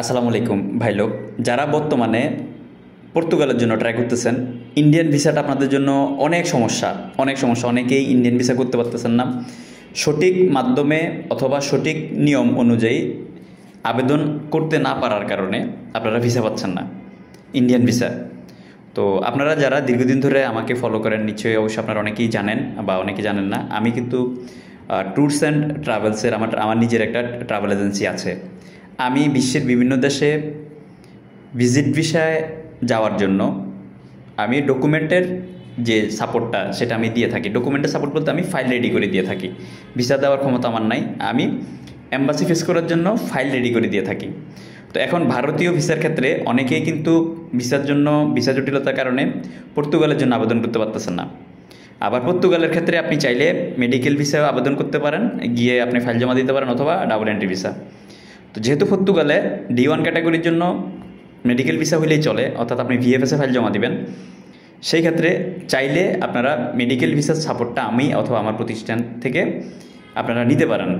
আসসালামু আলাইকুম ভাই লোক, যারা বর্তমানে পর্তুগালের জন্য ট্রাই করতেছেন, ইন্ডিয়ান ভিসাটা আপনাদের জন্য অনেক সমস্যা অনেকেই ইন্ডিয়ান ভিসা করতে পারতেছেন না। সঠিক মাধ্যমে অথবা সঠিক নিয়ম অনুযায়ী আবেদন করতে না পারার কারণে আপনারা ভিসা পাচ্ছেন না, ইন্ডিয়ান ভিসা। তো আপনারা যারা দীর্ঘদিন ধরে আমাকে ফলো করেন, নিশ্চয়ই অবশ্যই আপনারা অনেকেই জানেন বা অনেকে জানেন না, আমি কিন্তু ট্যুরস অ্যান্ড ট্রাভেলসের আমার নিজের একটা ট্রাভেল এজেন্সি আছে। আমি বিশ্বের বিভিন্ন দেশে ভিজিট ভিসায় যাওয়ার জন্য আমি ডকুমেন্টের যে সাপোর্টটা সেটা আমি দিয়ে থাকি। ডকুমেন্টের সাপোর্ট বলতে আমি ফাইল রেডি করে দিয়ে থাকি। ভিসা দেওয়ার ক্ষমতা আমার নাই, আমি এম্বাসি ফেস করার জন্য ফাইল রেডি করে দিয়ে থাকি। তো এখন ভারতীয় ভিসার ক্ষেত্রে অনেকেই কিন্তু ভিসা জটিলতার কারণে পর্তুগালের জন্য আবেদন করতে পারতেছেন না। আবার পর্তুগালের ক্ষেত্রে আপনি চাইলে মেডিকেল ভিসাও আবেদন করতে পারেন, গিয়ে আপনি ফাইল জমা দিতে পারেন, অথবা ডাবল এন্ট্রি ভিসা। তো যেহেতু পর্তুগালে D1 ক্যাটাগরির জন্য মেডিকেল ভিসা হলেই চলে, অর্থাৎ আপনি ভিএফএসে ফাইল জমা দিবেন, সেই ক্ষেত্রে চাইলে আপনারা মেডিকেল ভিসার সাপোর্টটা আমি অথবা আমার প্রতিষ্ঠান থেকে আপনারা নিতে পারেন।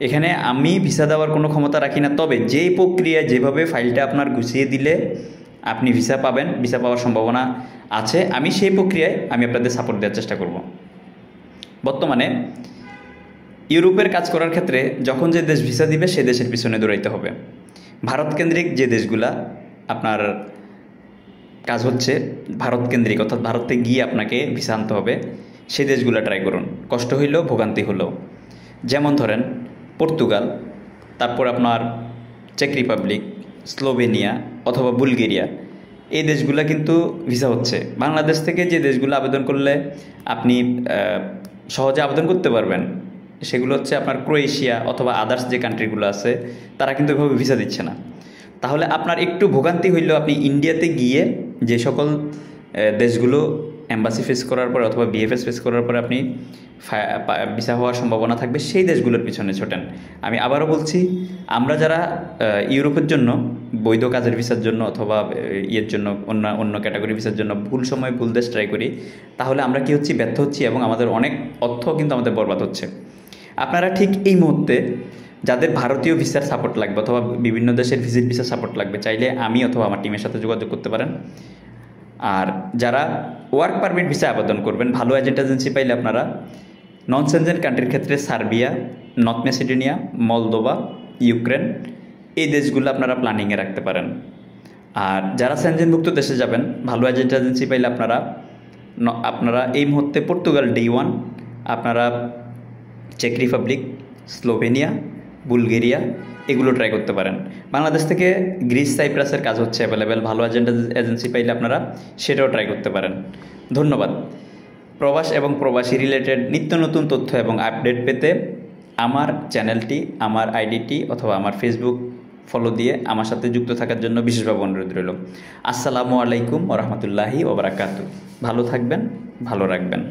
এখানে আমি ভিসা দেওয়ার কোনো ক্ষমতা রাখি না, তবে যেই প্রক্রিয়া যেভাবে ফাইলটা আপনার গুছিয়ে দিলে আপনি ভিসা পাবেন, ভিসা পাওয়ার সম্ভাবনা আছে, আমি সেই প্রক্রিয়ায় আপনাদের সাপোর্ট দেওয়ার চেষ্টা করব। বর্তমানে ইউরোপের কাজ করার ক্ষেত্রে যখন যে দেশ ভিসা দিবে সে দেশের পিছনে দৌড়াইতে হবে। ভারত কেন্দ্রিক যে দেশগুলা আপনার কাজ হচ্ছে ভারত কেন্দ্রিক, অর্থাৎ ভারতে গিয়ে আপনাকে ভিসা আনতে হবে, সেই দেশগুলো ট্রাই করুন, কষ্ট হইলেও ভোগান্তি হলেও। যেমন ধরেন পর্তুগাল, তারপর আপনার চেক রিপাবলিক, স্লোভেনিয়া অথবা বুলগেরিয়া, এই দেশগুলো কিন্তু ভিসা হচ্ছে। বাংলাদেশ থেকে যে দেশগুলো আবেদন করলে আপনি সহজে আবেদন করতে পারবেন সেগুলো হচ্ছে আপনার ক্রোয়েশিয়া অথবা আদার্স যে কান্ট্রিগুলো আছে, তারা কিন্তু এভাবে ভিসা দিচ্ছে না। তাহলে আপনার একটু ভোগান্তি হইলেও আপনি ইন্ডিয়াতে গিয়ে যে সকল দেশগুলো এম্বাসি ফেস করার পর অথবা বিএফএস ফেস করার পর আপনি ভিসা হওয়ার সম্ভাবনা থাকবে, সেই দেশগুলোর পিছনে ছোটেন। আমি আবারও বলছি, আমরা যারা ইউরোপের জন্য বৈধ কাজের ভিসার জন্য অথবা ইয়ের জন্য অন্য ক্যাটাগরি ভিসার জন্য ভুল সময় ভুল দেশ ট্রাই করি, তাহলে আমরা কি হচ্ছি, ব্যর্থ হচ্ছি এবং আমাদের অনেক অর্থ কিন্তু আমাদের বরবাদ হচ্ছে। আপনারা ঠিক এই মুহূর্তে যাদের ভারতীয় ভিসার সাপোর্ট লাগবে অথবা বিভিন্ন দেশের ভিজিট ভিসার সাপোর্ট লাগবে, চাইলে আমি অথবা আমার টিমের সাথে যোগাযোগ করতে পারেন। আর যারা ওয়ার্ক পারমিট ভিসা আবেদন করবেন, ভালো এজেন্ট এজেন্সি পাইলে আপনারা নন সেনজেন কান্ট্রির ক্ষেত্রে Serbia, north Macedonia, Moldova, Ukraine, এই দেশগুলো আপনারা প্ল্যানিংয়ে রাখতে পারেন। আর যারা সেনজেনভুক্ত দেশে যাবেন, ভালো এজেন্ট এজেন্সি পাইলে আপনারা এই মুহূর্তে পর্তুগাল D1, আপনারা চেক রিপাবলিক, স্লোভেনিয়া, বুলগেরিয়া, এগুলো ট্রাই করতে পারেন। বাংলাদেশ থেকে গ্রিস, সাইপ্রাসের কাজ হচ্ছে অ্যাভেলেবেল, ভালো এজেন্ট এজেন্সি পাইলে আপনারা সেটাও ট্রাই করতে পারেন। ধন্যবাদ। প্রবাস এবং প্রবাসী রিলেটেড নিত্য নতুন তথ্য এবং আপডেট পেতে আমার চ্যানেলটি, আমার আইডিটি অথবা আমার ফেসবুক ফলো দিয়ে আমার সাথে যুক্ত থাকার জন্য বিশেষভাবে অনুরোধ রইল। আসসালামু আলাইকুম ওয়া রাহমাতুল্লাহি ওয়া বারাকাতুহু। ভালো থাকবেন, ভালো রাখবেন।